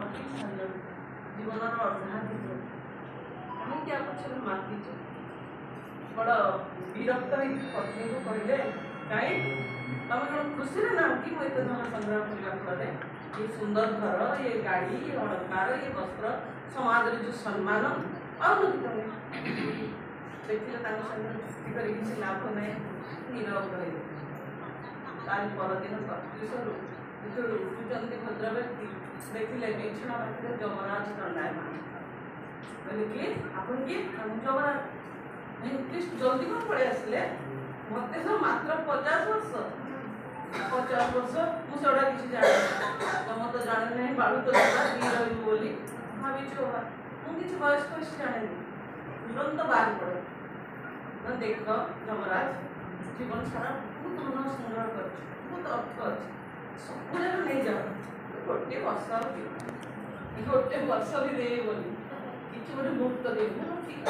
ସଠିକ୍ ସ୍ଥାନରେ ଜୀବନର ଅର୍ଦ୍ଧାଧିକ କାହିଁକି ଆ ପଛରେ ମାତିଛ। ବଡ଼ ବିରକ୍ତ ହେଇକି ପତ୍ନୀକୁ କହିଲେ, କାହିଁ ତମେ କ'ଣ ଖୁସିରେ ନାହ କି ମୁଁ ଏତେ ଧନ ସଂଗ୍ରହ କରିବା ଫଳରେ ये सुंदर घर, ये गाड़ी, ये अलंकार, ये वस्त्र, समाज जो सम्मान और देखिए चुक्ति कर लाभ ना नीरव रही परदिन प्रतिशोध उठुंट भद्र व्यक्ति देखिले बिछଣା पाखे जमराज दंडायमान कहले कि आपन किए जमराज प्लीज जल्दी कौन पड़े आसिले मत मात्र 50 वर्ष 50 वर्ष मुझे किसी जाने तुम तो जाने नहीं बाड़ू तो रही बोली भावी मुझे वयस्क जाने तुरंत बाहर पड़े देख जमराज जीवन सारा बहुत ऋण संग्रह कर बहुत अर्थ अच्छे सब जगह नहीं जाओ गोटे वर्ष गोटे वर्ष भी दे बोली किसी गोटे मुहूर्त दे ठीक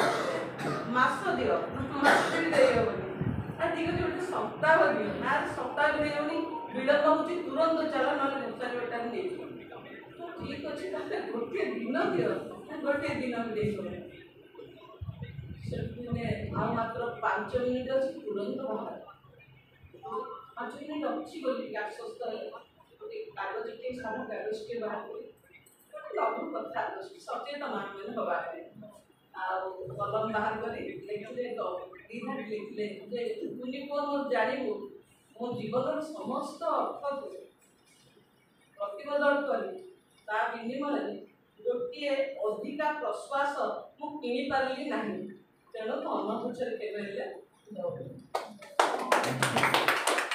मास दियो मास भी दे बोली ठीक अच्छे गोटे सप्ताह दियो ना सप्ताह भी नहीं विलम्ब हो तुरंत चल ना गोचार बेटा नहीं ठीक अच्छे गोटे दिन दियो गोटे दिन भी दे मात्र 5 मिनिट अच्छी तुरंत बाहर 5 मिनिट अच्छी बोली आश्वस्त कागज के सारा कागज के बाहर लघु कथा सचेतन मैंने हवा कलम बाहर कर लिखले लिखले तुनी को जानू मो जीवन समस्त अर्थ को प्रतिबदल करी विनिमय गोटे अधिका प्रश्वास मु किणी पारि ना तेणु तो अनभुचर के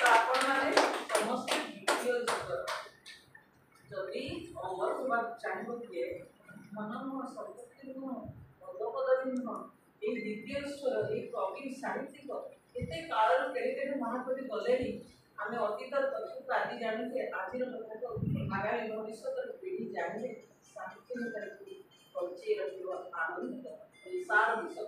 आपण मैंने समस्त द्वितीय जदि अमर होगा चाहिए किए धन नुह संपत्ति नुह पदपदवी नुह ये द्वितीय स्वर ये कवि साहित्यिक एत काल केड़े महाकवि गले आम अतीत तथ्य को आज जाने आज कथा को आगामी भविष्य पीढ़ी जाने साहित्य बचे रहा आनंद सार विषय